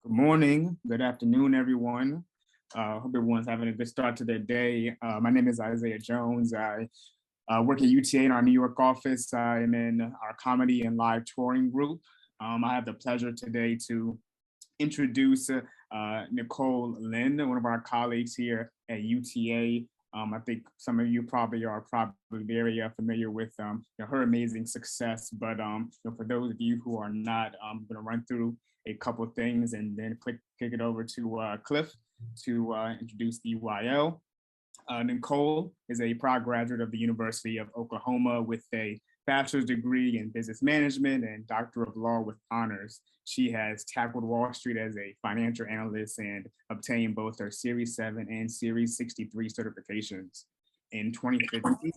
Good morning, good afternoon, everyone. Hope everyone's having a good start to their day. My name is Isaiah Jones. I work at UTA in our New York office. I'm in our comedy and live touring group. I have the pleasure today to introduce Nicole Lynn, one of our colleagues here at UTA. I think some of you probably are very familiar with her amazing success. But for those of you who are not, I'm going to run through a couple of things and then kick it over to Cliff to introduce EYL. Nicole is a proud graduate of the University of Oklahoma with a bachelor's degree in business management and Doctor of Law with honors. She has tackled Wall Street as a financial analyst and obtained both her Series 7 and Series 63 certifications. In 2015,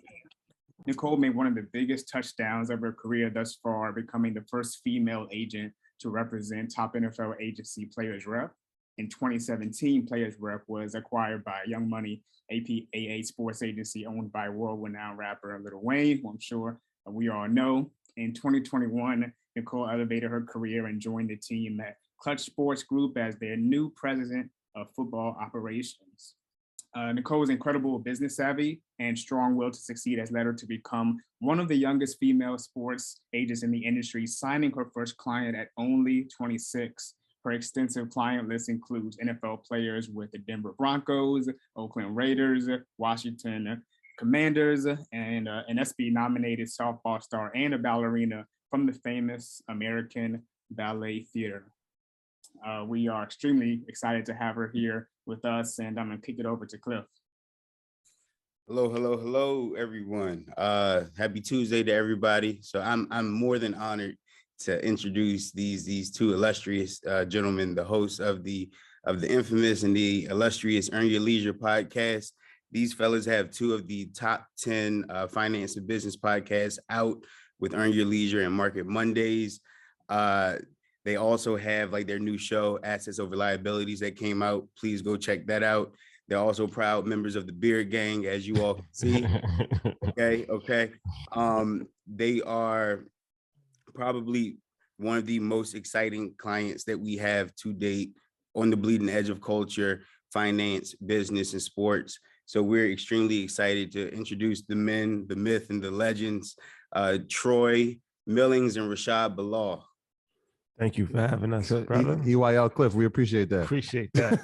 Nicole made one of the biggest touchdowns of her career thus far, becoming the first female agent to represent top NFL agency Players Rep. In 2017, Players Rep was acquired by Young Money, APAA sports agency owned by world-renowned rapper Lil Wayne, who I'm sure we all know. In 2021, Nicole elevated her career and joined the team at Klutch Sports Group as their new president of football operations. Nicole's incredible business savvy and strong will to succeed has led her to become one of the youngest female sports agents in the industry, signing her first client at only 26. Her extensive client list includes NFL players with the Denver Broncos, Oakland Raiders, Washington Commanders, and an ESPY-nominated softball star and a ballerina from the famous American Ballet Theater. We are extremely excited to have her here with us, and I'm going to kick it over to Cliff. Hello, everyone. Happy Tuesday to everybody. So I'm more than honored to introduce these two illustrious gentlemen, the hosts of the infamous and the illustrious Earn Your Leisure podcast. These fellas have two of the top 10 finance and business podcasts out with Earn Your Leisure and Market Mondays. They also have like their new show, Assets Over Liabilities, that came out. Please go check that out. They're also proud members of the Beard Gang, as you all can see. Okay. They are probably one of the most exciting clients that we have to date on the bleeding edge of culture, finance, business, and sports. So we're extremely excited to introduce the men, the myth, and the legends, Troy Millings and Rashad Bilal. Thank you for having us, brother. EYL Cliff, we appreciate that. Appreciate that.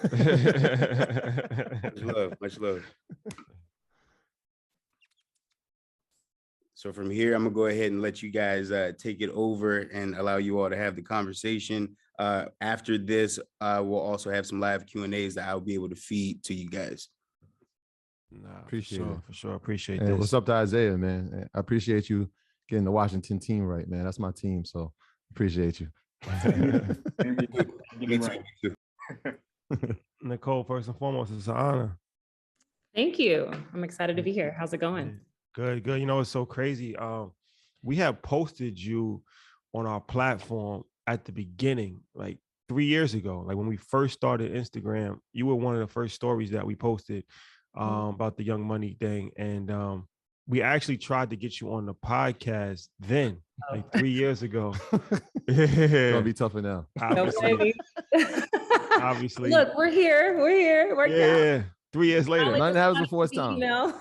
Much love. So from here, I'm gonna go ahead and let you guys take it over and allow you all to have the conversation. After this, we'll also have some live Q&As that I'll be able to feed to you guys. Appreciate it. For sure. Appreciate this. This. What's up to Isaiah, man? I appreciate you getting the Washington team right, man. That's my team, so appreciate you. Nicole, first and foremost, it's an honor. Thank you. I'm excited to be here. How's it going? Good. You know, it's so crazy. We have posted you on our platform at the beginning, like 3 years ago. Like when we first started Instagram, you were one of the first stories that we posted about the Young Money thing. And we actually tried to get you on the podcast then, like 3 years ago. It's gonna be tougher now. Obviously. Look, we're here. Yeah. 3 years later. Nothing happens before it's time. Yeah.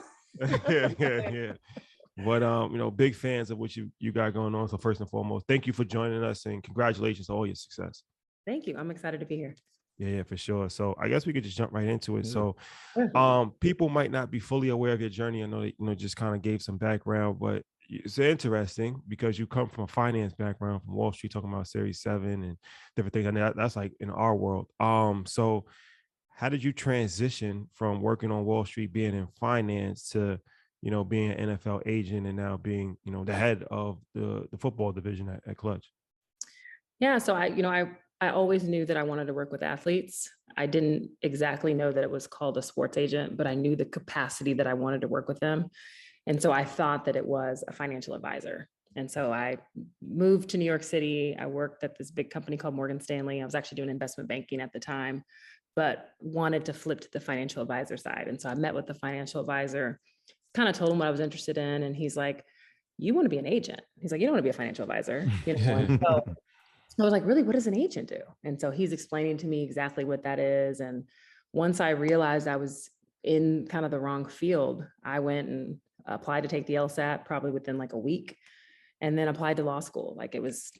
But big fans of what you got going on. So first and foremost, thank you for joining us and congratulations on all your success. Thank you. I'm excited to be here. Yeah, for sure. So I guess we could just jump right into it. So people might not be fully aware of your journey. I know that, just kind of gave some background, but it's interesting because you come from a finance background from Wall Street, talking about Series 7 and different things. And that's like in our world. So how did you transition from working on Wall Street, being in finance to, being an NFL agent and now being, the head of the football division at Klutch? Yeah. So I always knew that I wanted to work with athletes. I didn't exactly know that it was called a sports agent, but I knew the capacity that I wanted to work with them. And so I thought that it was a financial advisor. And so I moved to New York City. I worked at this big company called Morgan Stanley. I was actually doing investment banking at the time, but wanted to flip to the financial advisor side. And so I met with the financial advisor, kind of told him what I was interested in. And he's like, you want to be an agent? He's like, you don't want to be a financial advisor. So I was like, really, what does an agent do? And so he's explaining to me exactly what that is. And once I realized I was in kind of the wrong field, I went and applied to take the LSAT probably within like a week, and then applied to law school. Like it was,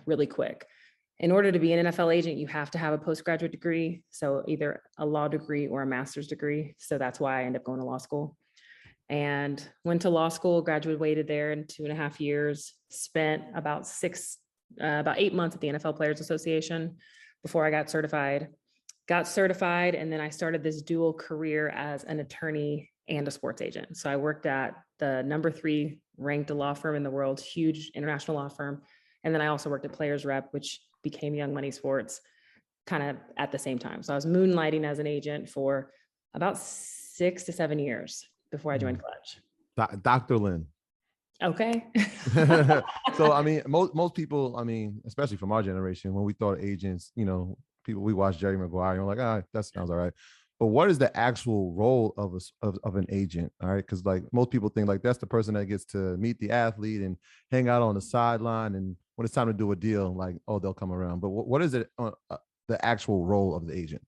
really quick. In order to be an NFL agent, you have to have a postgraduate degree. So either a law degree or a master's degree. So that's why I ended up going to law school. And went to law school, graduated there in 2.5 years, spent about 8 months at the NFL Players Association before I got certified. And then I started this dual career as an attorney and a sports agent. So I worked at the number 3 ranked law firm in the world, huge international law firm. And then I also worked at Players Rep, which became Young Money Sports kind of at the same time. So I was moonlighting as an agent for about 6 to 7 years before I joined Klutch. Dr. Lynn. Okay. So, I mean, most people, I mean, especially from our generation, when we thought agents, people, we watched Jerry Maguire and we're like, that sounds all right. But what is the actual role of an agent? All right. Cause like most people think like that's the person that gets to meet the athlete and hang out on the sideline. And when it's time to do a deal, like, oh, they'll come around. But what is it, the actual role of the agent?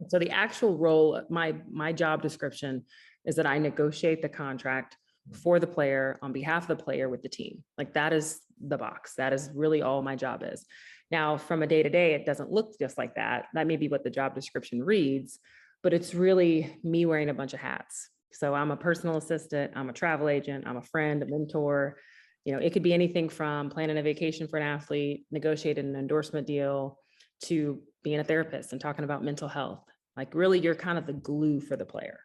So the actual role, my job description is that I negotiate the contract for the player on behalf of the player with the team. Like that is the box. That is really all my job is. Now, from a day-to-day, it doesn't look just like that. That may be what the job description reads, but it's really me wearing a bunch of hats. So I'm a personal assistant, I'm a travel agent, I'm a friend, a mentor. It could be anything from planning a vacation for an athlete, negotiating an endorsement deal, to being a therapist and talking about mental health. Like really, you're kind of the glue for the player.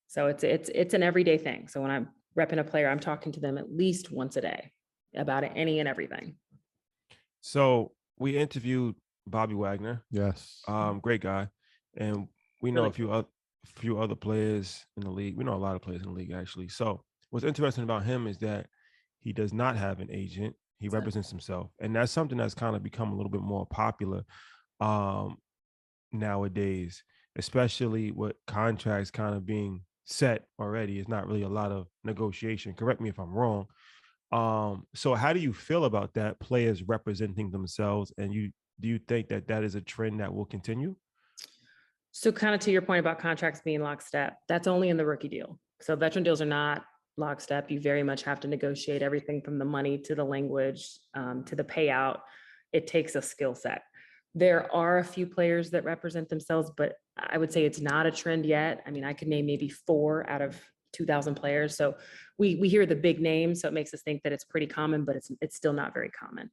So it's an everyday thing. So when I'm repping a player, I'm talking to them at least once a day about any and everything. So we interviewed Bobby Wagner. Yes. Great guy. And we know Really a few other players in the league. We know a lot of players in the league, actually. So what's interesting about him is that he does not have an agent. He represents himself. And that's something that's kind of become a little bit more popular nowadays, especially with contracts kind of being set already. It's not really a lot of negotiation. Correct me if I'm wrong. So how do you feel about that, players representing themselves? And do you think that is a trend that will continue? So kind of to your point about contracts being lockstep, that's only in the rookie deal. So veteran deals are not lockstep. You very much have to negotiate everything from the money to the language to the payout. It takes a skill set. There are a few players that represent themselves, but I would say it's not a trend yet. I mean, I could name maybe 4 out of 2,000 players. So we hear the big names, so it makes us think that it's pretty common, but it's still not very common.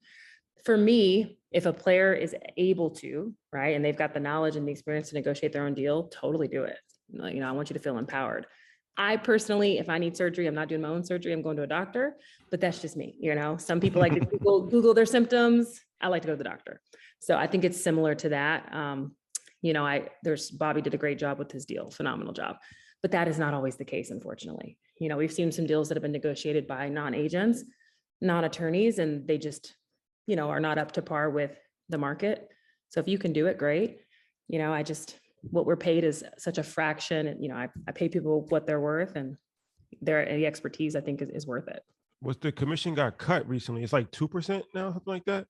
For me, if a player is able to, right, and they've got the knowledge and the experience to negotiate their own deal, totally do it. I want you to feel empowered. I personally, if I need surgery, I'm not doing my own surgery, I'm going to a doctor, but that's just me. Some people like to Google their symptoms. I like to go to the doctor. So I think it's similar to that. Bobby did a great job with his deal, phenomenal job, but that is not always the case, unfortunately. We've seen some deals that have been negotiated by non-agents, non-attorneys, and they just, are not up to par with the market. So if you can do it, great. What we're paid is such a fraction. And, I pay people what they're worth, and the expertise, I think, is worth it. Was the commission got cut recently? It's like 2% now, something like that?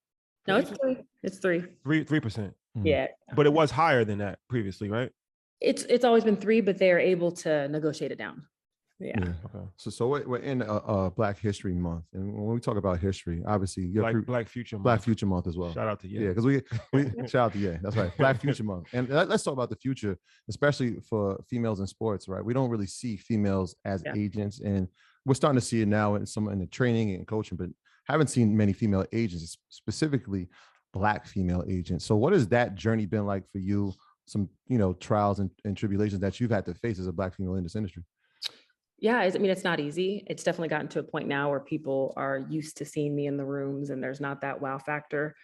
No, it's 3. It's 3. 3%. Yeah. But it was higher than that previously, right? It's always been 3, but they're able to negotiate it down. Yeah. Okay. So we're in Black History Month, and when we talk about history, obviously Black Future Month. Black Future Month as well. Shout out to you. Yeah, because we shout out to you. That's right. Black Future Month, and let's talk about the future, especially for females in sports. Right, we don't really see females as agents, and we're starting to see it now in the training and coaching, but haven't seen many female agents, specifically Black female agents. So what has that journey been like for you? Some trials and tribulations that you've had to face as a Black female in this industry. Yeah, it's not easy. It's definitely gotten to a point now where people are used to seeing me in the rooms and there's not that wow factor.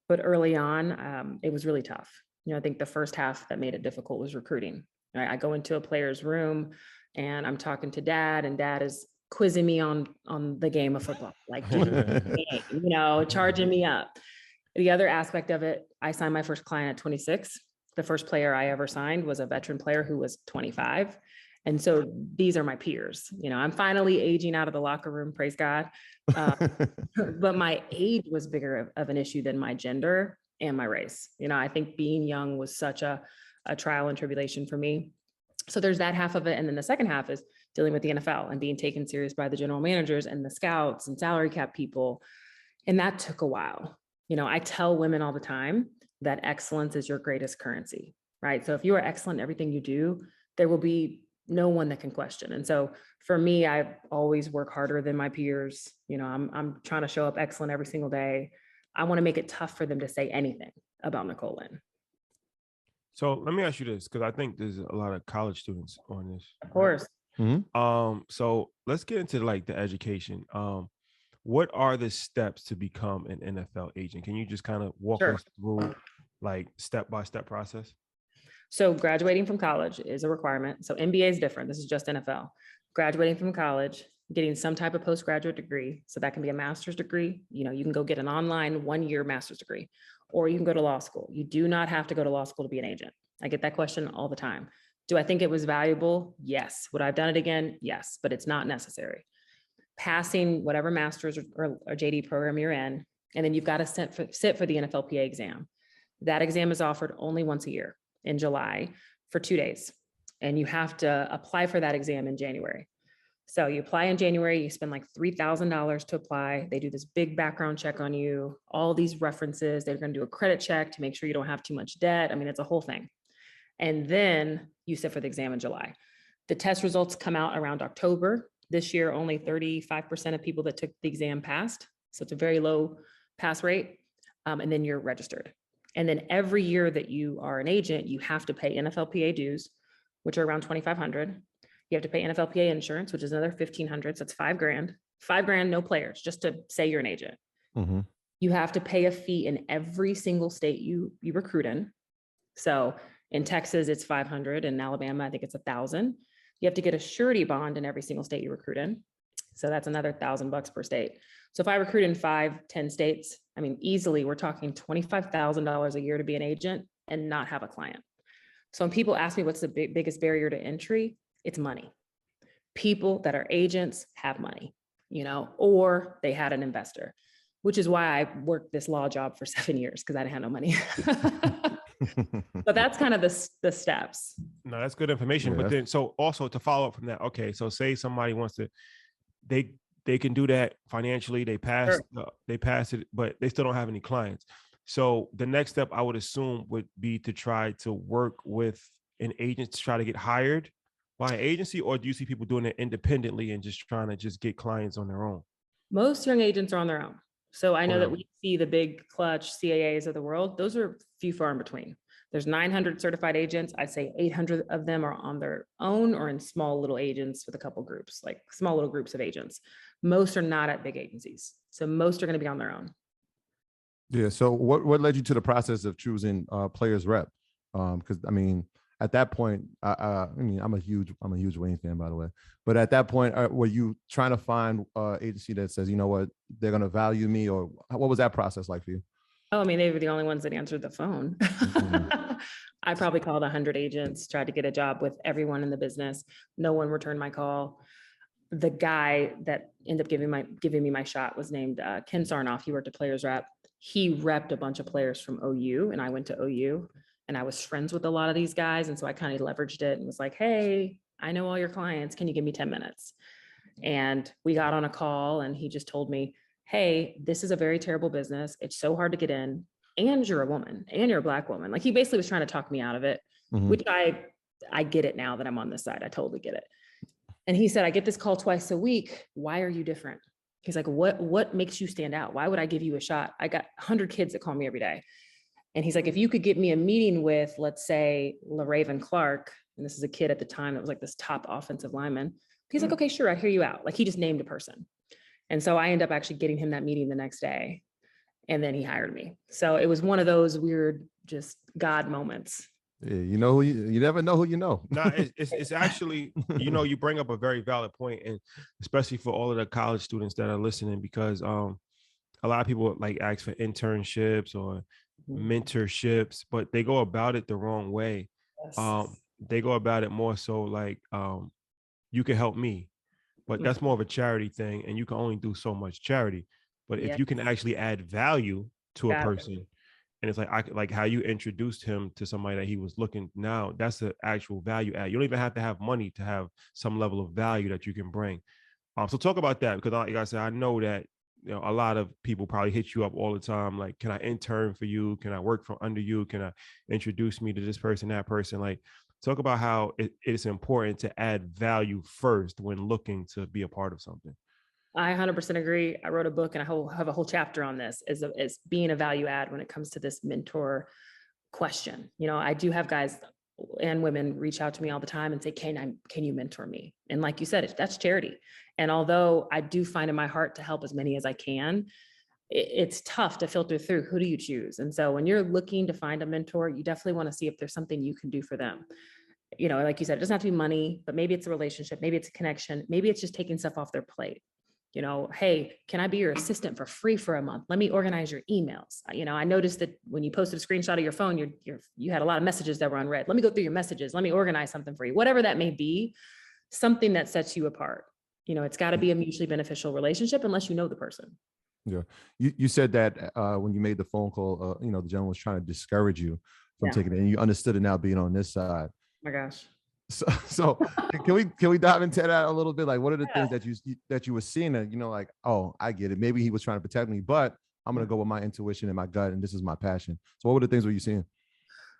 But early on, it was really tough. I think the first half that made it difficult was recruiting. Right? I go into a player's room and I'm talking to dad, and dad is quizzing me on the game of football, like, charging me up. The other aspect of it, I signed my first client at 26. The first player I ever signed was a veteran player who was 25. And so these are my peers. You know, I'm finally aging out of the locker room, praise God. But my age was bigger of an issue than my gender and my race. You know, I think being young was such a trial and tribulation for me. So there's that half of it. And then the second half is dealing with the NFL and being taken serious by the general managers and the scouts and salary cap people. And that took a while. You know, I tell women all the time that excellence is your greatest currency, right? So if you are excellent in everything you do, there will be no one that can question. And so for me, I always work harder than my peers. You know, I'm trying to show up excellent every single day. I want to make it tough for them to say anything about Nicole Lynn. So let me ask you this, because I think there's a lot of college students on this. Of course. Mm-hmm. So let's get into like the education. What are the steps to become an NFL agent? Can you just kind of walk us through like step-by-step process? So graduating from college is a requirement. So MBA is different. This is just NFL. Graduating from college, getting some type of postgraduate degree. So that can be a master's degree. You know, you can go get an online 1-year master's degree, or you can go to law school. You do not have to go to law school to be an agent. I get that question all the time. Do I think it was valuable? Yes. Would I have done it again? Yes, but it's not necessary. Passing whatever master's or JD program you're in, and then you've got to sit for the NFLPA exam. That exam is offered only once a year in July for 2 days. And you have to apply for that exam in January. So you apply in January, you spend like $3,000 to apply. They do this big background check on you, all these references. They're going to do a credit check to make sure you don't have too much debt. I mean, it's a whole thing. And then you sit for the exam in July. The test results come out around October. This year, only 35% of people that took the exam passed. So it's a very low pass rate. And then you're registered. And then every year that you are an agent, you have to pay NFLPA dues, which are around $2,500. You have to pay NFLPA insurance, which is another $1,500. So that's $5,000. $5,000, no players, just to say you're an agent. Mm-hmm. You have to pay a fee in every single state you recruit in. So in Texas, it's $500. In Alabama, I think it's $1,000. You have to get a surety bond in every single state you recruit in. So that's another $1,000 per state. So if I recruit in 5-10 states, I mean, easily we're talking $25,000 a year to be an agent and not have a client. So when people ask me what's the biggest barrier to entry, it's money. People that are agents have money, you know, or they had an investor, which is why I worked this law job for 7 years, because I didn't have no money. But that's kind of the steps. No, that's good information. Yeah, but then, so also to follow up from that, okay, so say somebody wants to, they can do that financially. They pass, they pass it, but they still don't have any clients. So the next step I would assume would be to try to work with an agent to try to get hired by an agency, or do you see people doing it independently and just trying to just get clients on their own? Most young agents are on their own. So I know that we see the big Klutch CAAs of the world. Those are few far in between. There's 900 certified agents. I'd say 800 of them are on their own or in small little agents with a couple groups, like small little groups of agents. Most are not at big agencies. So most are going to be on their own. Yeah. So what led you to the process of choosing players rep? Because I mean, at that point, I mean, I'm a huge Wayne fan, by the way. But at that point, were you trying to find an agency that says, you know what, they're going to value me, or what was that process like for you? Oh, I mean, they were the only ones that answered the phone. Mm-hmm. I probably called 100 agents, tried to get a job with everyone in the business. No one returned my call. The guy that ended up giving me my shot was named Ken Sarnoff. He worked at Players Rep. He repped a bunch of players from OU, and I went to OU, and I was friends with a lot of these guys. And so I kind of leveraged it and was like, hey, I know all your clients. Can you give me 10 minutes? And we got on a call, and he just told me, hey, this is a very terrible business. It's so hard to get in, and you're a woman, and you're a Black woman. Like, he basically was trying to talk me out of it, mm-hmm. which I get it now that I'm on this side. I totally get it. And he said, I get this call twice a week. Why are you different? He's like, what makes you stand out? Why would I give you a shot? I got 100 kids that call me every day. And he's like, if you could get me a meeting with, let's say, LaRaven Clark, and this is a kid at the time that was like this top offensive lineman. He's like, okay, sure, I hear you out. Like, he just named a person. And so I ended up actually getting him that meeting the next day. And then he hired me. So it was one of those weird, just God moments. Yeah, you know, you never know who you know. No, it's actually, you know, you bring up a very valid point, and especially for all of the college students that are listening, because a lot of people like ask for internships or mentorships, but they go about it the wrong way. Yes. They go about it more so like you can help me. But that's more of a charity thing, and you can only do so much charity. But if you can actually add value to a person, and it's like how you introduced him to somebody that he was looking, now that's the actual value add. You don't even have to have money to have some level of value that you can bring. So talk about that, because like I said, I know that a lot of people probably hit you up all the time. Like, can I intern for you? Can I work from under you? Can I introduce me to this person, that person? Like, talk about how it's important to add value first when looking to be a part of something. I 100% agree. I wrote a book and I have a whole chapter on this as being a value add when it comes to this mentor question. I do have guys and women reach out to me all the time and say, can you mentor me? And like you said, that's charity. And although I do find in my heart to help as many as I can, it's tough to filter through who do you choose. And so when you're looking to find a mentor, you definitely want to see if there's something you can do for them. Like you said, it doesn't have to be money, but maybe it's a relationship, maybe it's a connection, maybe it's just taking stuff off their plate. Hey, can I be your assistant for free for a month? Let me organize your emails. I noticed that when you posted a screenshot of your phone, you had a lot of messages that were unread. Let me go through your messages. Let me organize something for you, whatever that may be, something that sets you apart. It's got to be a mutually beneficial relationship unless you know the person. Yeah. You said that when you made the phone call, the gentleman was trying to discourage you from taking it, and you understood it now being on this side. Oh my gosh. So can we dive into that a little bit? Like, what are the things that you were seeing that, like, oh, I get it. Maybe he was trying to protect me, but I'm going to go with my intuition and my gut, and this is my passion. So what were the things were you seeing?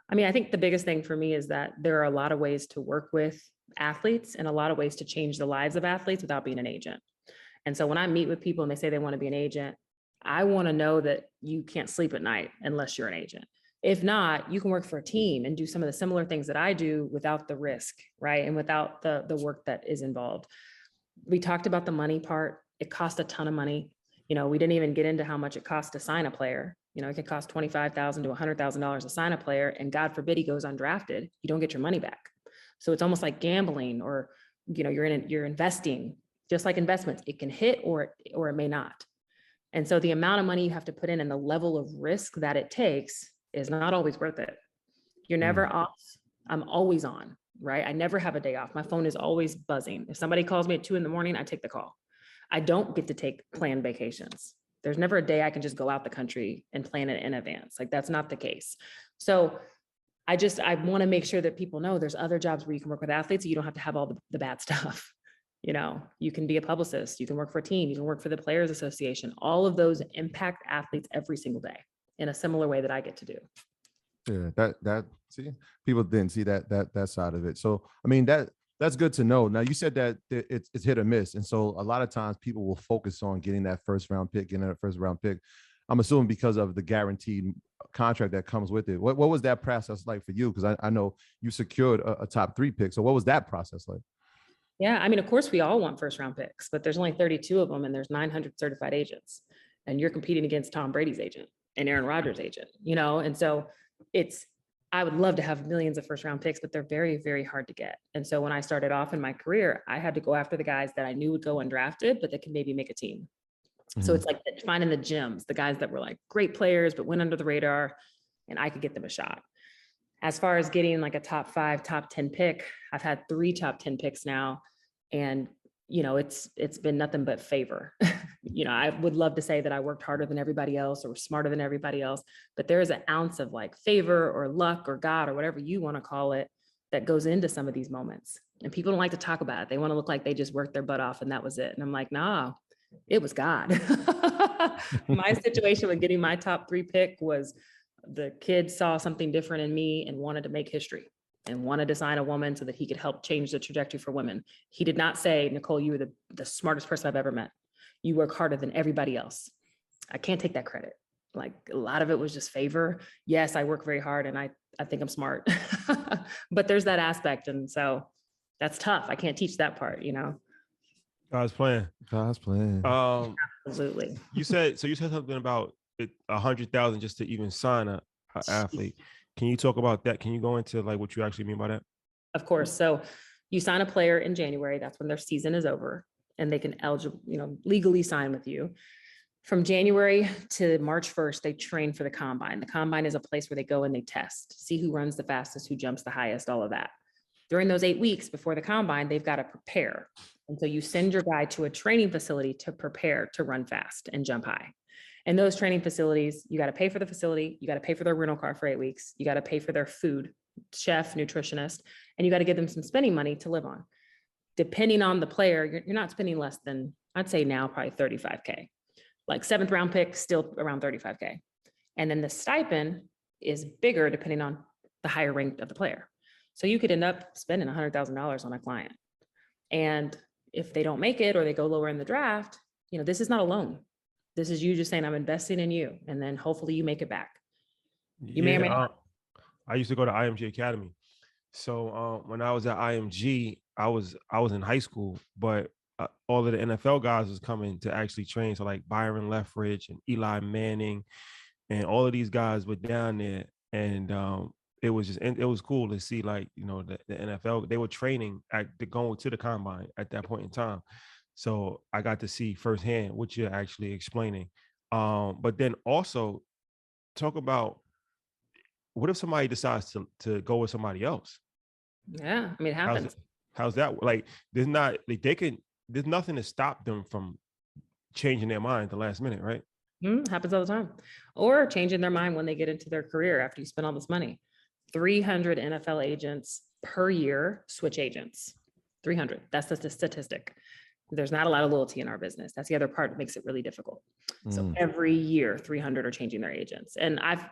I mean, I think the biggest thing for me is that there are a lot of ways to work with athletes and a lot of ways to change the lives of athletes without being an agent. And so when I meet with people and they say they want to be an agent, I want to know that you can't sleep at night unless you're an agent. If not, you can work for a team and do some of the similar things that I do without the risk, right? And without the work that is involved. We talked about the money part. It costs a ton of money. We didn't even get into how much it costs to sign a player. It could cost $25,000 to $100,000 to sign a player, and God forbid he goes undrafted, you don't get your money back. So it's almost like gambling, or you're investing. Just like investments, it can hit or it may not. And so the amount of money you have to put in and the level of risk that it takes is not always worth it. You're never off. I'm always on, right? I never have a day off. My phone is always buzzing. If somebody calls me at 2 a.m, I take the call. I don't get to take planned vacations. There's never a day I can just go out the country and plan it in advance. Like, that's not the case. So I want to make sure that people know there's other jobs where you can work with athletes. So you don't have to have all the bad stuff. You can be a publicist, you can work for a team, you can work for the Players Association. All of those impact athletes every single day in a similar way that I get to do. Yeah, that see, people didn't see that side of it. So, I mean, that's good to know. Now, you said that it's hit or miss. And so a lot of times people will focus on getting that first round pick. I'm assuming because of the guaranteed contract that comes with it. What was that process like for you? Because I know you secured a top 3 pick. So what was that process like? Yeah, I mean, of course, we all want first round picks, but there's only 32 of them and there's 900 certified agents. And you're competing against Tom Brady's agent and Aaron Rodgers' agent, and so I would love to have millions of first round picks, but they're very, very hard to get. And so when I started off in my career, I had to go after the guys that I knew would go undrafted, but that could maybe make a team. Mm-hmm. So it's like finding the gems, the guys that were like great players, but went under the radar, and I could get them a shot. As far as getting like a top 5, top 10 pick, I've had 3 top 10 picks now. And, it's been nothing but favor. I would love to say that I worked harder than everybody else or smarter than everybody else, but there is an ounce of like favor or luck or God or whatever you want to call it that goes into some of these moments. And people don't like to talk about it. They want to look like they just worked their butt off and that was it. And I'm like, nah, it was God. My situation with getting my top 3 pick was the kid saw something different in me and wanted to make history and wanted to sign a woman so that he could help change the trajectory for women. He did not say, Nicole, you were the smartest person I've ever met. You work harder than everybody else. I can't take that credit. Like, a lot of it was just favor. Yes, I work very hard and I think I'm smart, but there's that aspect. And so that's tough. I can't teach that part, God's plan. Absolutely. You said something about 100,000 just to even sign an athlete. Can you talk about that? Can you go into like what you actually mean by that? Of course. So you sign a player in January. That's when their season is over and they can legally sign with you. From January to March 1st, they train for the combine. The combine is a place where they go and they test, see who runs the fastest, who jumps the highest, all of that. During those 8 weeks before the combine, they've got to prepare. And so you send your guy to a training facility to prepare to run fast and jump high. And those training facilities, you got to pay for the facility, you got to pay for their rental car for 8 weeks, you got to pay for their food, chef, nutritionist, and you got to give them some spending money to live on. Depending on the player, you're not spending less than, I'd say now probably 35K. Like 7th round pick, still around 35K. And then the stipend is bigger depending on the higher rank of the player. So you could end up spending $100,000 on a client. And if they don't make it or they go lower in the draft, this is not a loan. This is you just saying, I'm investing in you. And then hopefully you make it back. You may or may not. I used to go to IMG Academy. So when I was at IMG, I was in high school, but all of the NFL guys was coming to actually train. So like Byron Leftwich and Eli Manning and all of these guys were down there. And it was cool to see, like, the NFL, they were training going to the combine at that point in time. So I got to see firsthand what you're actually explaining. But then also talk about, what if somebody decides to go with somebody else? Yeah, I mean, it happens. How's that? Like, there's nothing to stop them from changing their mind at the last minute, right? Happens all the time. Or changing their mind when they get into their career after you spend all this money. 300 NFL agents per year switch agents. 300. That's the statistic. There's not a lot of loyalty in our business. That's the other part that makes it really difficult. So every year, 300 are changing their agents. And I've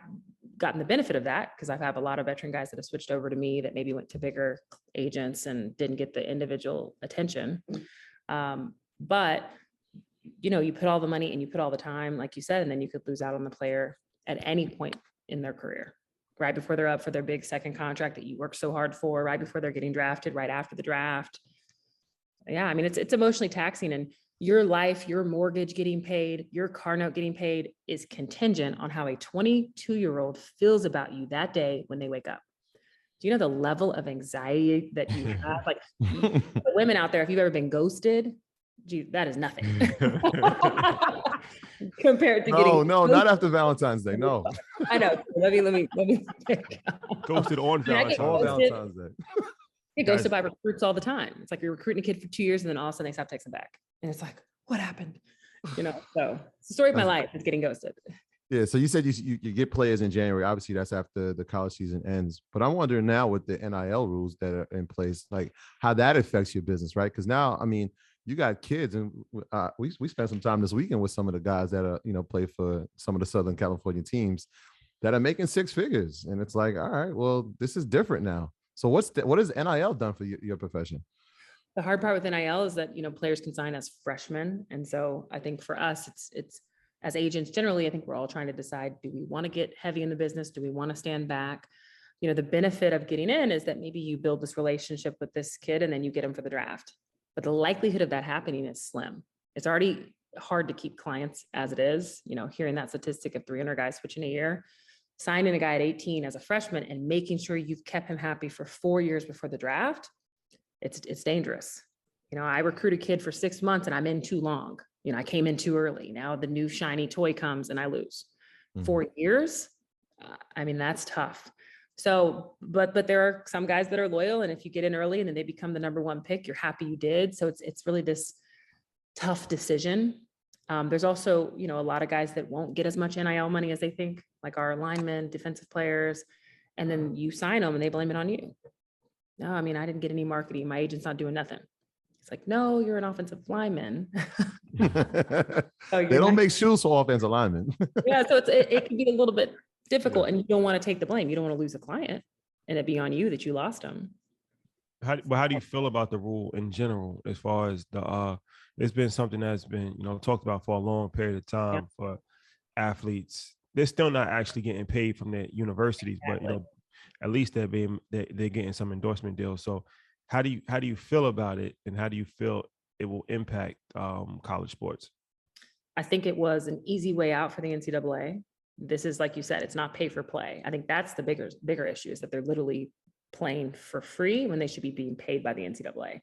gotten the benefit of that because I have a lot of veteran guys that have switched over to me that maybe went to bigger agents and didn't get the individual attention. But you put all the money and you put all the time, like you said, and then you could lose out on the player at any point in their career, right before they're up for their big second contract that you worked so hard for, right before they're getting drafted, right after the draft. Yeah, I mean, it's emotionally taxing, and your life, your mortgage getting paid, your car note getting paid is contingent on how a 22-year-old feels about you that day when they wake up. Do you know the level of anxiety that you have? Like, the women out there, if you've ever been ghosted, that is nothing compared to getting not after Valentine's Day. No, I know. Let me ghosted on Valentine's Day. Get ghosted by recruits all the time. It's like you're recruiting a kid for 2 years and then all of a sudden they stop texting back. And it's like, what happened? So it's the story of my life is getting ghosted. Yeah. So you said you get players in January. Obviously that's after the college season ends, but I'm wondering now with the NIL rules that are in place, like how that affects your business, right? Because now, I mean, you got kids, and we spent some time this weekend with some of the guys that are, play for some of the Southern California teams that are making 6 figures. And it's like, all right, well, this is different now. So what has NIL done for your profession? The hard part with NIL is that, players can sign as freshmen. And so I think for us, it's as agents, generally, I think we're all trying to decide, do we want to get heavy in the business? Do we want to stand back? The benefit of getting in is that maybe you build this relationship with this kid and then you get him for the draft. But the likelihood of that happening is slim. It's already hard to keep clients as it is, hearing that statistic of 300 guys switching a year, signing a guy at 18 as a freshman and making sure you've kept him happy for 4 years before the draft. It's dangerous. I recruit a kid for 6 months and I'm in too long. I came in too early. Now the new shiny toy comes and I lose. 4 years. I mean, that's tough. So, but there are some guys that are loyal, and if you get in early and then they become the number 1 pick, you're happy you did. So it's really this tough decision. There's also, a lot of guys that won't get as much NIL money as they think, like our linemen, defensive players, and then you sign them and they blame it on you. No, I mean, I didn't get any marketing. My agent's not doing nothing. It's like, no, you're an offensive lineman. They don't make shoes for offensive linemen. Yeah, so it can be a little bit difficult, and you don't want to take the blame. You don't want to lose a client and it be on you that you lost them. How do you feel about the rule in general, as far as it's been something that's been, talked about for a long period of time for athletes. They're still not actually getting paid from their universities, but at least they're getting some endorsement deals. So how do you feel about it, and how do you feel it will impact college sports? I think it was an easy way out for the NCAA. This is, like you said, it's not pay for play. I think that's the bigger issue, is that they're literally playing for free when they should be being paid by the NCAA.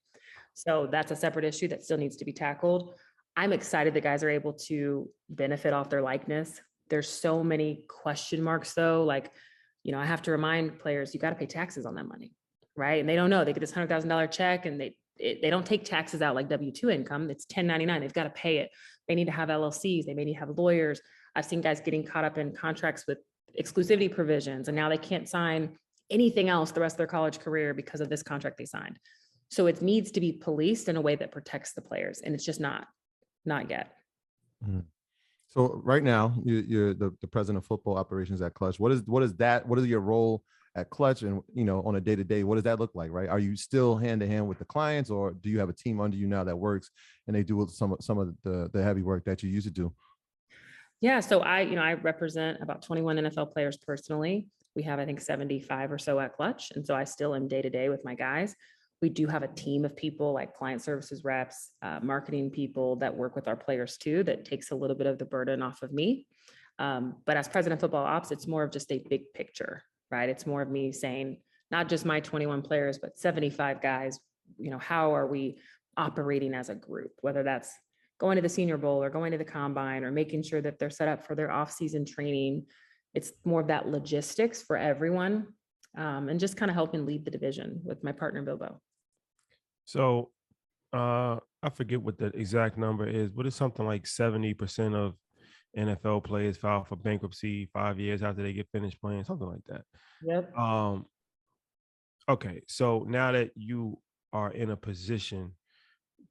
So that's a separate issue that still needs to be tackled. I'm excited that guys are able to benefit off their likeness. There's so many question marks though. Like, I have to remind players, you got to pay taxes on that money. right? And they don't know, they get this $100,000 check and they don't take taxes out like W-2 income. It's 1099. They've got to pay it. They need to have LLCs. They may need to have lawyers. I've seen guys getting caught up in contracts with exclusivity provisions, and now they can't sign anything else the rest of their college career because of this contract they signed. So it needs to be policed in a way that protects the players, and it's just not yet. Mm-hmm. So right now, you're the president of football operations at Klutch. What is your role at Klutch, and on a day-to-day, what does that look like, right? Are you still hand-to-hand with the clients, or do you have a team under you now that works and they do some of the heavy work that you used to do? Yeah, so I represent about 21 NFL players personally. We have, I think, 75 or so at Klutch, and so I still am day-to-day with my guys. We do have a team of people like client services reps, marketing people that work with our players too, that takes a little bit of the burden off of me. But as president of football ops, it's more of just a big picture, right? It's more of me saying, not just my 21 players, but 75 guys, how are we operating as a group, whether that's going to the Senior Bowl or going to the combine or making sure that they're set up for their off-season training. It's more of that logistics for everyone, and just kind of helping lead the division with my partner, Bilbo. So I forget what the exact number is, but it's something like 70% of NFL players file for bankruptcy 5 years after they get finished playing, something like that. Yep. Okay, so now that you are in a position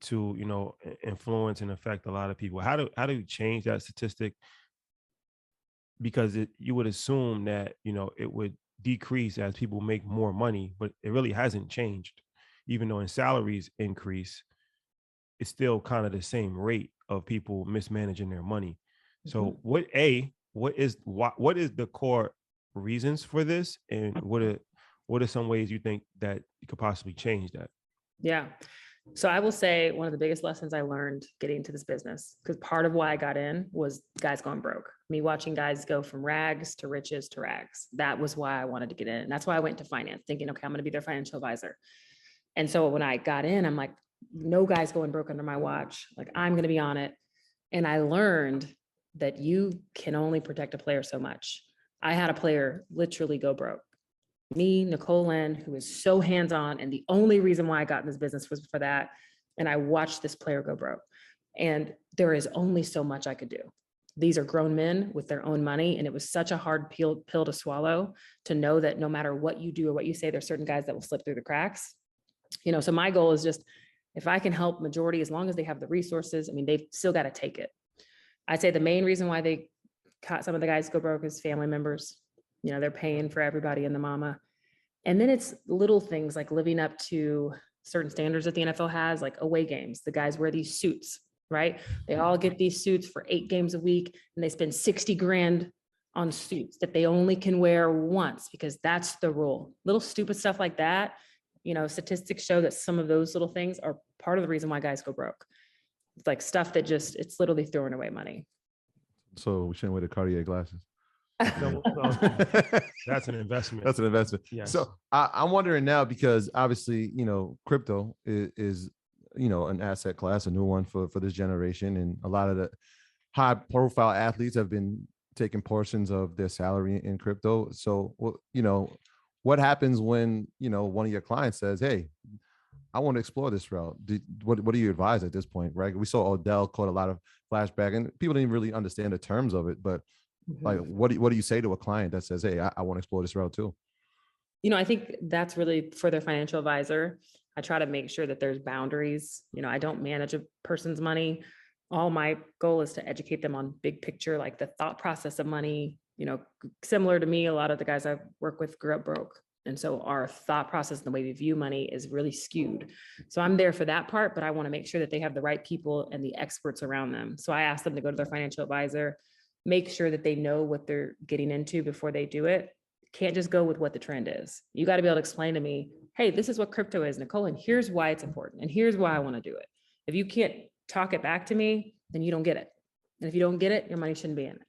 to influence and affect a lot of people, how do you change that statistic? Because you would assume that it would decrease as people make more money, but it really hasn't changed. Even though in salaries increase, it's still kind of the same rate of people mismanaging their money. So what is the core reasons for this, and what are some ways you think that you could possibly change that? Yeah. So I will say one of the biggest lessons I learned getting into this business, because part of why I got in was guys going broke. Me watching guys go from rags to riches to rags. That was why I wanted to get in. And that's why I went to finance, thinking, okay, I'm going to be their financial advisor. And so when I got in, I'm like, no guy's going broke under my watch. Like, I'm going to be on it. And I learned that you can only protect a player so much. I had a player literally go broke. Me, Nicole Lynn, who is so hands-on, and the only reason why I got in this business was for that. And I watched this player go broke. And there is only so much I could do. These are grown men with their own money. And it was such a hard pill to swallow, to know that no matter what you do or what you say, there's certain guys that will slip through the cracks. So my goal is just, if I can help majority, as long as they have the resources, I mean, they've still got to take it. I'd say the main reason why they caught some of the guys go broke is family members. They're paying for everybody and the mama. And then it's little things like living up to certain standards that the NFL has, like away games. The guys wear these suits, right? They all get these suits for 8 games a week, and they spend 60 grand on suits that they only can wear once because that's the rule. Little stupid stuff like that. Statistics show that some of those little things are part of the reason why guys go broke. It's like stuff that it's literally throwing away money. So we shouldn't wear the Cartier glasses. No, that's an investment. That's an investment. Yes. So I'm wondering now, because obviously, crypto is an asset class, a new one for this generation. And a lot of the high profile athletes have been taking portions of their salary in crypto. So, what happens when, one of your clients says, hey, I want to explore this route? What do you advise at this point, right? We saw Odell caught a lot of flashback, and people didn't really understand the terms of it, but like, what do you say to a client that says, hey, I want to explore this route too? I think that's really for their financial advisor. I try to make sure that there's boundaries. I don't manage a person's money. All my goal is to educate them on big picture, like the thought process of money. Similar to me, a lot of the guys I work with grew up broke. And so our thought process and the way we view money is really skewed. So I'm there for that part, but I want to make sure that they have the right people and the experts around them. So I ask them to go to their financial advisor, make sure that they know what they're getting into before they do it. Can't just go with what the trend is. You got to be able to explain to me, hey, this is what crypto is, Nicole, and here's why it's important. And here's why I want to do it. If you can't talk it back to me, then you don't get it. And if you don't get it, your money shouldn't be in it.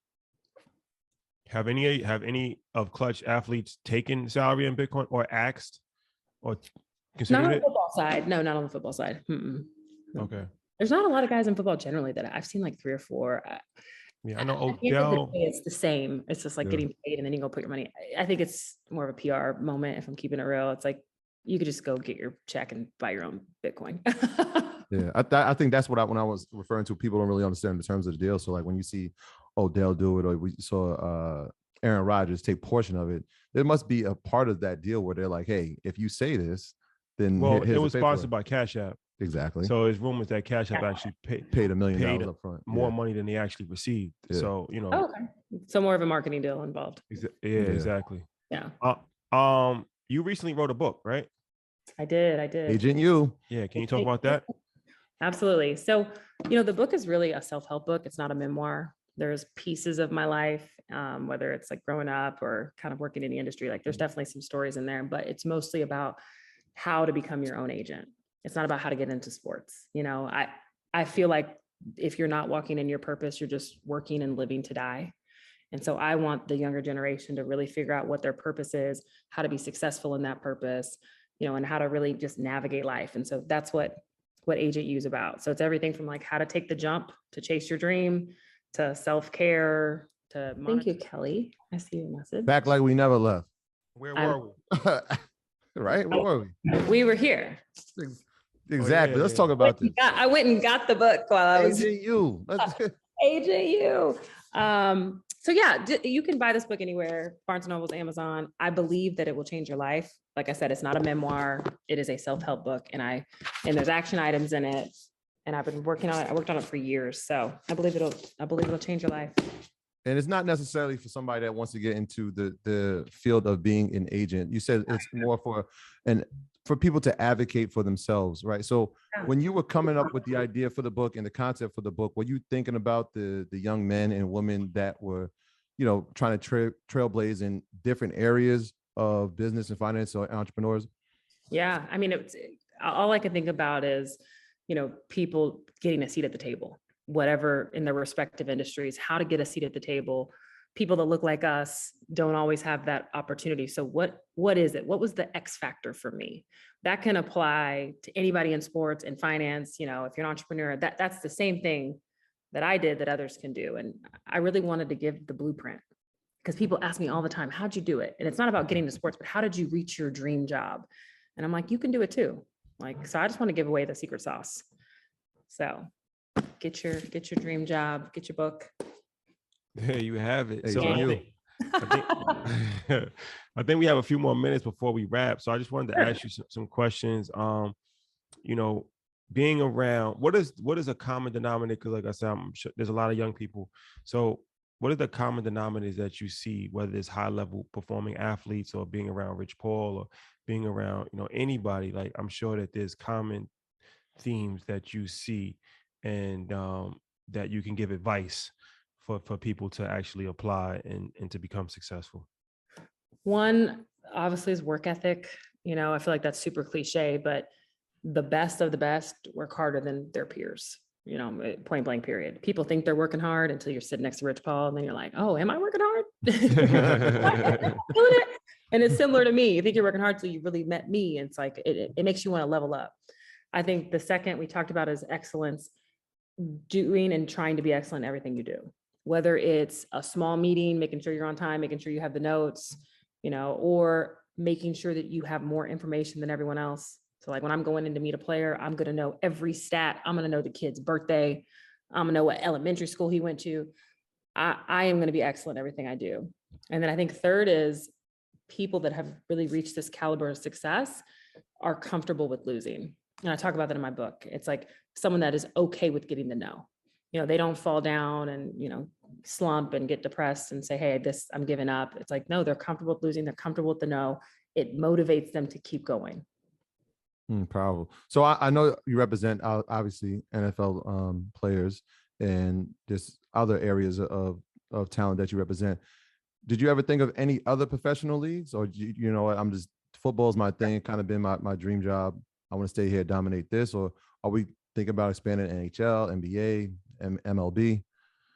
Have any of Klutch athletes taken salary in Bitcoin or asked or considered Not on it? the football side. No, not on the football side. Okay. There's not a lot of guys in football generally that I've seen, like 3 or 4. Yeah, I know At the end of the Odell. day, it's the same. It's just like getting paid and then you go put your money. I think it's more of a PR moment, if I'm keeping it real. It's like, you could just go get your check and buy your own Bitcoin. Yeah, I think that's what when I was referring to, people don't really understand the terms of the deal. So like when you see Odell do it, or we saw Aaron Rodgers take portion of it, there must be a part of that deal where they're like, hey, if you say this, then it was sponsored by Cash App. Exactly. So it's rumors that Cash App actually paid $1 million up front, more money than they actually received. Yeah. So okay. So more of a marketing deal involved. Exactly. Yeah. You recently wrote a book, right? I did. Agent U. Yeah. Can you talk about that? Absolutely. So, the book is really a self-help book. It's not a memoir. There's pieces of my life, whether it's like growing up or kind of working in the industry, like there's definitely some stories in there, but it's mostly about how to become your own agent. It's not about how to get into sports. I feel like if you're not walking in your purpose, you're just working and living to die. And so I want the younger generation to really figure out what their purpose is, how to be successful in that purpose, and how to really just navigate life. And so that's what Agent U is about. So it's everything from like how to take the jump to chase your dream, to self-care, to thank you, Kelly. I see your message. Back like we never left. Where were we? Right? Where were we? We were here. Exactly. Let's talk about this. I went and got the book while I was Agent U. Agent U. So yeah, you can buy this book anywhere, Barnes & Noble's, Amazon. I believe that it will change your life. Like I said, it's not a memoir. It is a self-help book. And there's action items in it. And I've been working on it. I worked on it for years. So I believe it'll change your life. And it's not necessarily for somebody that wants to get into the field of being an agent. You said it's more for people to advocate for themselves, right? So when you were coming up with the idea for the book and the concept for the book, were you thinking about the young men and women that were, trying to trailblaze in different areas of business and finance or entrepreneurs? Yeah. I mean, all I can think about is, people getting a seat at the table, whatever in their respective industries, how to get a seat at the table. People that look like us don't always have that opportunity. So what is it? What was the X factor for me? That can apply to anybody in sports and finance. If you're an entrepreneur, that's the same thing that I did that others can do. And I really wanted to give the blueprint, because people ask me all the time, how'd you do it? And it's not about getting to sports, but how did you reach your dream job? And I'm like, you can do it too. So I just want to give away the secret sauce. So get your dream job, get your book. There you have it. Hey, So I think we have a few more minutes before we wrap. So I just wanted to ask you some questions. Being around, what is a common denominator? Because like I said, I'm sure there's a lot of young people. So what are the common denominators that you see, whether it's high level performing athletes or being around Rich Paul or being around, anybody? Like I'm sure that there's common themes that you see and that you can give advice for people to actually apply and to become successful. One, obviously, is work ethic. I feel like that's super cliche, but the best of the best work harder than their peers, point blank period. People think they're working hard until you're sitting next to Rich Paul and then you're like, oh, am I working hard? And it's similar to me. You think you're working hard till you really met me. And it's like, it makes you want to level up. I think the second we talked about is excellence, doing and trying to be excellent in everything you do, whether it's a small meeting, making sure you're on time, making sure you have the notes, or making sure that you have more information than everyone else. So like when I'm going in to meet a player, I'm going to know every stat. I'm going to know the kid's birthday. I'm going to know what elementary school he went to. I am going to be excellent in everything I do. And then I think third is people that have really reached this caliber of success are comfortable with losing. And I talk about that in my book. It's like someone that is okay with getting the no. They don't fall down and, slump and get depressed and say, hey, I'm giving up. It's like, no, they're comfortable with losing. They're comfortable with the no. It motivates them to keep going. Powerful. So I know you represent obviously NFL players and just other areas of talent that you represent. Did you ever think of any other professional leagues, or you know what, football's my thing, kind of been my dream job. I want to stay here, dominate this, or are we thinking about expanding NHL, NBA, MLB?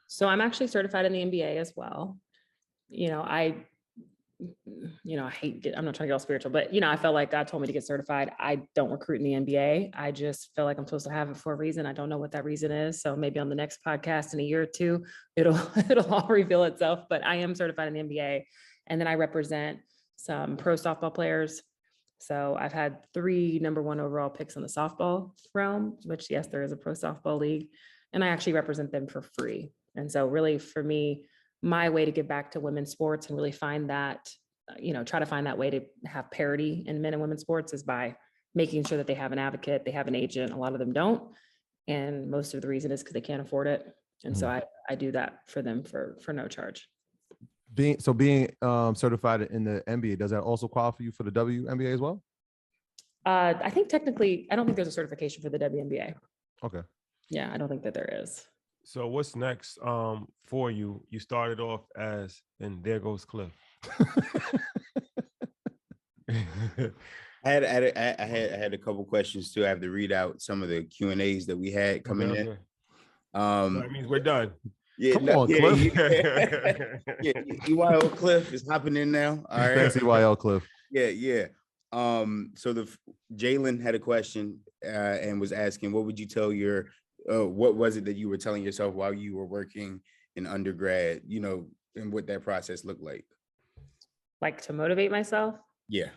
So I'm actually certified in the NBA as well. I hate it. I'm not trying to get all spiritual, but I felt like God told me to get certified. I don't recruit in the NBA. I just feel like I'm supposed to have it for a reason. I don't know what that reason is. So maybe on the next podcast in a year or two, it'll all reveal itself, but I am certified in the NBA. And then I represent some pro softball players, So I've had 3 number 1 overall picks in the softball realm, which yes, there is a pro softball league, and I actually represent them for free. And so really for me, my way to give back to women's sports and really find that, try to find that way to have parity in men and women's sports is by making sure that they have an advocate, they have an agent. A lot of them don't. And most of the reason is because they can't afford it. And so I do that for them for no charge. Being certified in the NBA, does that also qualify you for the WNBA as well? I think technically, I don't think there's a certification for the WNBA. Okay. Yeah, I don't think that there is. So what's next for you? You started off as, and there goes Cliff. I had a couple questions too. I have to read out some of the Q&As that we had coming in. That means we're done. Yeah, Come on, Cliff. Yeah, EYL Cliff is hopping in now. All right. Thanks, EYL Cliff. Yeah. So Jalen had a question and was asking, what would you tell what was it that you were telling yourself while you were working in undergrad, and what that process looked like? Like to motivate myself? Yeah.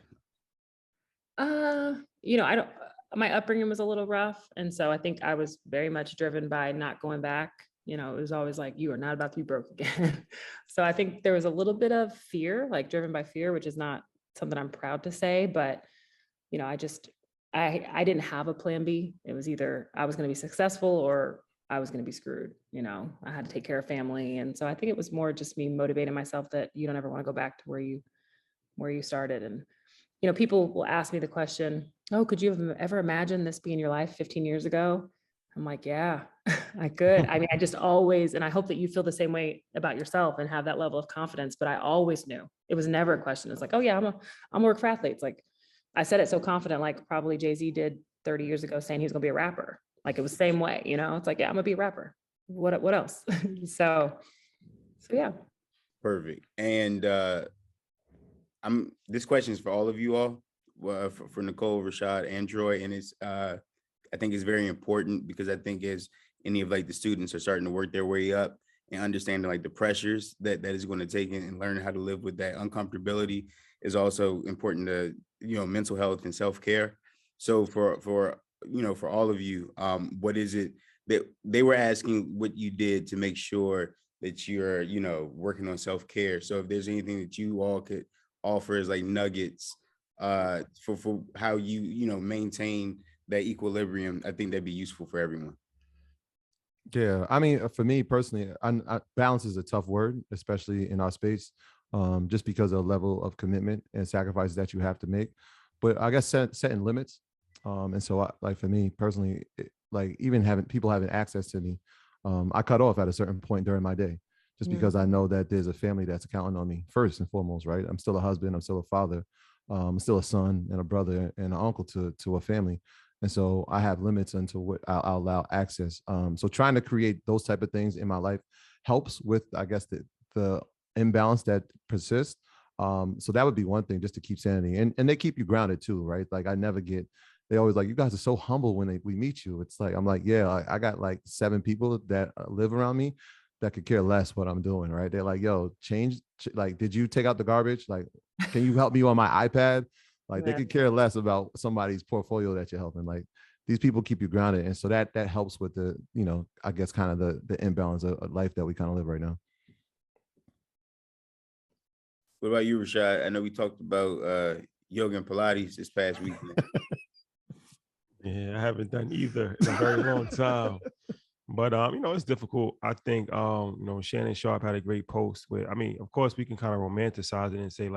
My upbringing was a little rough. And so I think I was very much driven by not going back. It was always like, you are not about to be broke again. So I think there was a little bit of fear, like driven by fear, which is not something I'm proud to say, but I didn't have a plan B. It was either I was going to be successful or I was going to be screwed. I had to take care of family. And so I think it was more just me motivating myself that you don't ever want to go back to where you started. And, people will ask me the question, oh, could you have ever imagined this being your life 15 years ago? I'm like, yeah, I could. I mean, I just always, and I hope that you feel the same way about yourself and have that level of confidence, but I always knew it was never a question. It's like, oh yeah, I'm a work for athletes. Like I said it so confident, like probably Jay-Z did 30 years ago saying he's gonna be a rapper. Like it was the same way, it's like, yeah, I'm gonna be a rapper. What else? So yeah. Perfect. And this question is for all of you all, for Nicole, Rashad, and Troy, and it's I think it's very important because I think as any of the students are starting to work their way up and understanding the pressures that is going to take and learning how to live with that uncomfortability is also important to, mental health and self-care. So for all of you, what is it that they were asking what you did to make sure that you're, working on self-care? So if there's anything that you all could offer as nuggets for how you maintain that equilibrium, I think that'd be useful for everyone. Yeah, I mean, for me personally, balance is a tough word, especially in our space, just because of the level of commitment and sacrifices that you have to make. But I guess setting limits, and so for me personally, even having people having access to me, I cut off at a certain point during my day, just because I know that there's a family that's counting on me first and foremost, right? I'm still a husband, I'm still a father, I'm still a son and a brother and an uncle to a family. And so I have limits into what I'll allow access. So trying to create those type of things in my life helps with, I guess, the imbalance that persists. So that would be one thing, just to keep sanity. And they keep you grounded too, right? Like they always you guys are so humble when we meet you. It's like, I'm like, yeah, I got 7 people that live around me that could care less what I'm doing, right? They're like, yo, did you take out the garbage? Can you help me on my iPad? They could care less about somebody's portfolio that you're helping. These people keep you grounded. And so that helps with the, I guess kind of the imbalance of life that we kind of live right now. What about you, Rashad? I know we talked about yoga and Pilates this past weekend. Yeah, I haven't done either in a very long time. But it's difficult. I think Shannon Sharp had a great post where, of course we can kind of romanticize it and say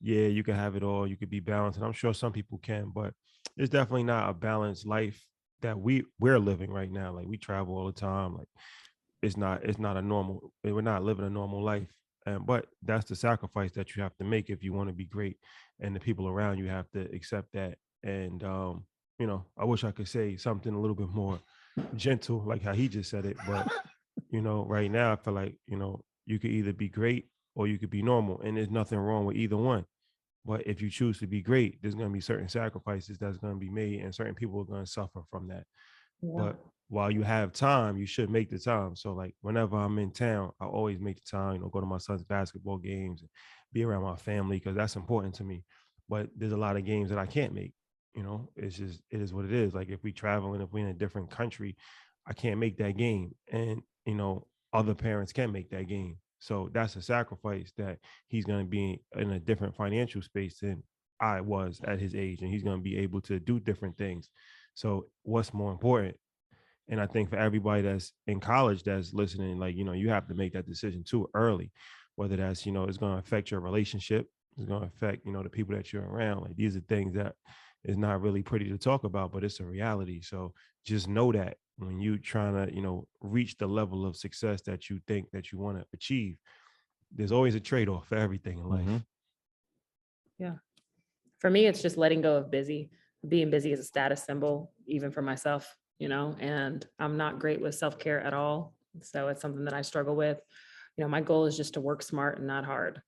yeah, you can have it all, you could be balanced. And I'm sure some people can, but it's definitely not a balanced life that we're living right now. We travel all the time. It's not a normal, we're not living a normal life. But that's the sacrifice that you have to make if you want to be great. And the people around you have to accept that. And, I wish I could say something a little bit more gentle, like how he just said it. But, right now I feel like, you could either be great or you could be normal. And there's nothing wrong with either one. But if you choose to be great, there's going to be certain sacrifices that's going to be made and certain people are going to suffer from that. Yeah. But while you have time, you should make the time. So whenever I'm in town, I always make the time, go to my son's basketball games and be around my family because that's important to me. but there's a lot of games that I can't make. You know, it's just, it is what it is. Like if we travel and if we're in a different country, I can't make that game. And, you know, other parents can make that game. So that's a sacrifice that he's going to be in a different financial space than I was at his age. And he's going to be able to do different things. So what's more important? And I think for everybody that's in college that's listening, like, you know, you have to make that decision too early, whether that's, you know, it's going to affect your relationship. It's going to affect, you know, the people that you're around. Like these are things that is not really pretty to talk about, but it's a reality. So just know that when you trying to, you know, reach the level of success that you think that you want to achieve, there's always a trade-off for everything in life. Yeah. For me, it's just letting go of busy. Being busy is a status symbol, even for myself, you know, and I'm not great with self-care at all. So it's something that I struggle with. You know, my goal is just to work smart and not hard,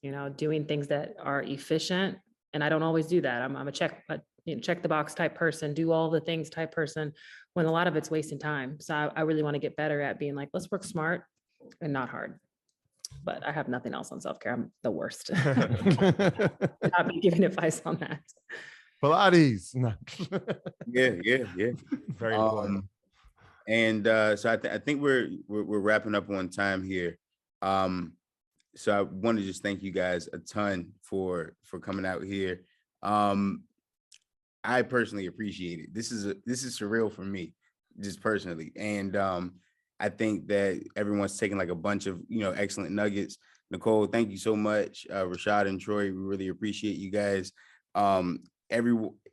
you know, doing things that are efficient. And I don't always do that. I'm a check the box type person, do all the things type person, when a lot of it's wasting time. So I really want to get better at being like, let's work smart and not hard. But I have nothing else on self-care. I'm the worst. I'll be giving advice on that. Pilates. No. Yeah. Very important. And so I think we're wrapping up on time here. So I want to just thank you guys a ton for coming out here. I personally appreciate it. This is surreal for me, just personally. And I think that everyone's taking like a bunch of, you know, excellent nuggets. Nicole, thank you so much. Rashad and Troy, we really appreciate you guys.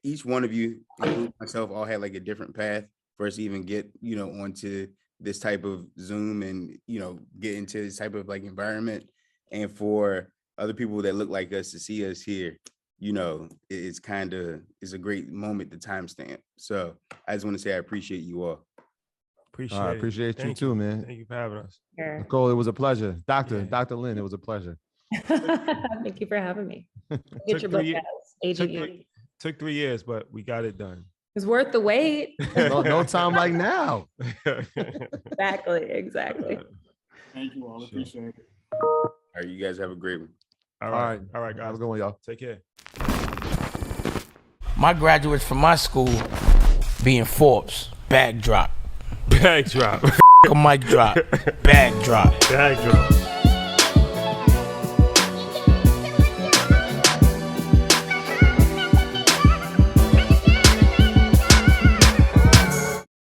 Each one of you, including myself, all had like a different path for us to even get, you know, onto this type of Zoom and, you know, get into this type of like environment. And for other people that look like us to see us here, you know, it's a great moment to timestamp. So I just want to say I appreciate you all. I appreciate you too, man. Thank you for having us. Sure. Nicole, it was a pleasure. Dr. Lynn, it was a pleasure. Thank you for having me. Get your book, guys. AGE. Took 3 years, but we got it done. It's worth the wait. No time like now. Exactly. Thank you all. Appreciate it. All right, you guys have a great one. All right, guys. guys. Have a good one, y'all. Take care. My graduates from my school being Forbes, bag drop. Bag drop. A mic drop, bag drop. Bag drop.